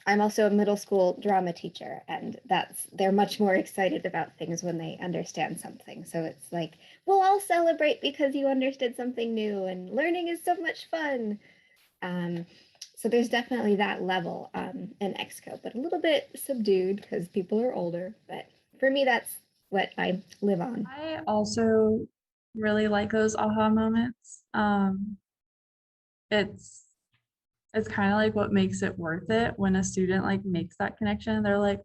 I'm also a middle school drama teacher, and they're much more excited about things when they understand something. So it's like, we'll all celebrate because you understood something new, and learning is so much fun. Um, so there's definitely that level in EXCO, but a little bit subdued because people are older. But for me, that's what I live on. I also really like those aha moments. It's it's kind of like what makes it worth it when a student like makes that connection. They're like,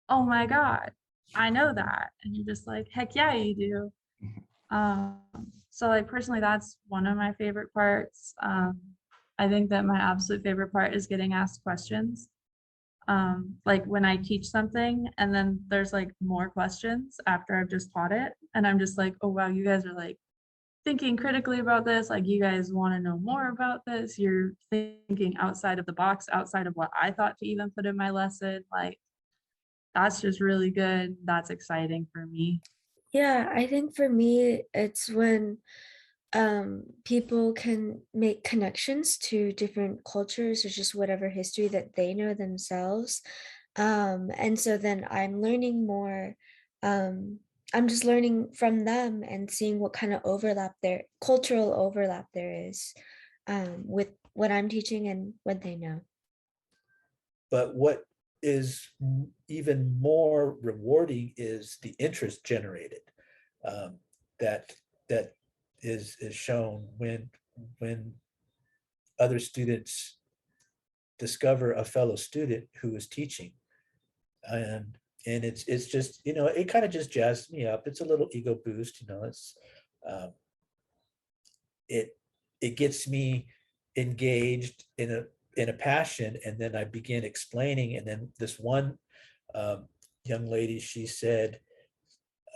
"Oh my God, I know that." And you're just like, "Heck yeah, you do." So like personally, that's one of my favorite parts. I think that my absolute favorite part is getting asked questions. Like when I teach something and then there's like more questions after I've just taught it, and I'm just like, "Oh wow, you guys are like thinking critically about this, like you guys want to know more about this, you're thinking outside of the box, outside of what I thought to even put in my lesson." Like that's just really good. That's exciting for me. Yeah, I think for me, it's when people can make connections to different cultures or just whatever history that they know themselves. And so then I'm learning more. Um, I'm just learning from them and seeing what kind of overlap there, cultural overlap there is with what I'm teaching and what they know. But what is even more rewarding is the interest generated, um, that that is shown when other students discover a fellow student who is teaching, and it's just, it kind of just jazzed me up. It's a little ego boost, it's um, it it gets me engaged in a passion, and then I begin explaining, and then this one young lady, she said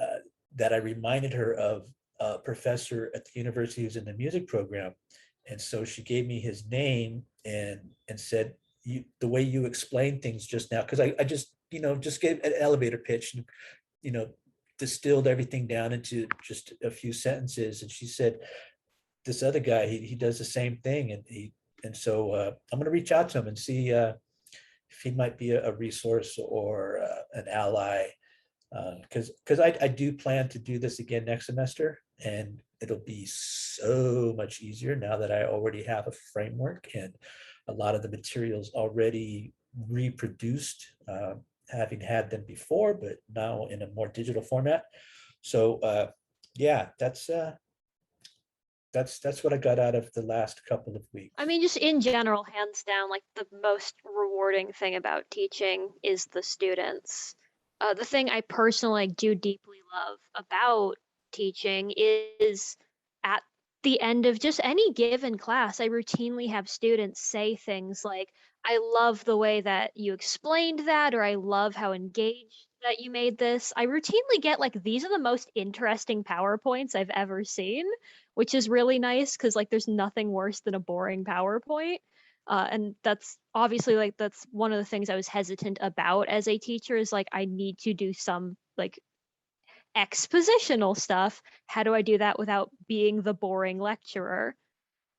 uh, that I reminded her of a professor at the university who's in the music program, and so she gave me his name and said, the way you explain things just now, because I just just gave an elevator pitch, and you know distilled everything down into just a few sentences, and she said, this other guy, he does the same thing, and so I'm going to reach out to him and see if he might be a resource or an ally, because I do plan to do this again next semester, and it'll be so much easier now that I already have a framework and a lot of the materials already reproduced, having had them before, but now in a more digital format. So yeah, that's what I got out of the last couple of I weeks. mean, just in general, hands down, like the most rewarding thing about teaching is the students. The thing I personally do deeply love about teaching is at the end of just any given class, I routinely have students say things like, I love the way that you explained that, or I love how engaged that you made this. I routinely get like, these are the most interesting PowerPoints I've ever seen, which is really nice because like there's nothing worse than a boring PowerPoint. And that's obviously like that's one of the things I was hesitant about as a teacher is like I need to do some like expositional stuff. How do I do that without being the boring lecturer?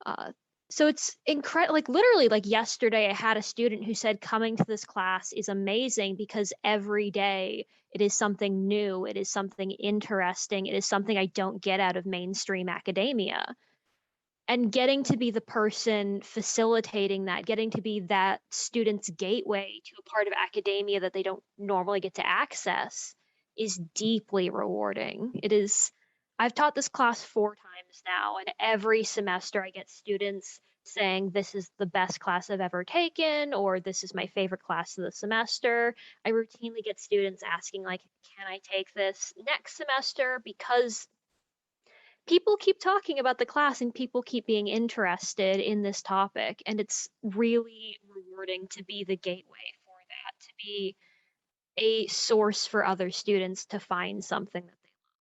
Uh, so it's incredible. Like literally, like yesterday, I had a student who said coming to this class is amazing because every day it is something new, it is something interesting, it is something I don't get out of mainstream academia. And getting to be the person facilitating that, getting to be that student's gateway to a part of academia that they don't normally get to access is deeply rewarding. It is, I've taught this class 4 times now, and every semester I get students saying, this is the best class I've ever taken, or this is my favorite class of the semester. I routinely get students asking, like, can I take this next semester? Because people keep talking about the class and people keep being interested in this topic, and it's really rewarding to be the gateway for that, to be a source for other students to find something that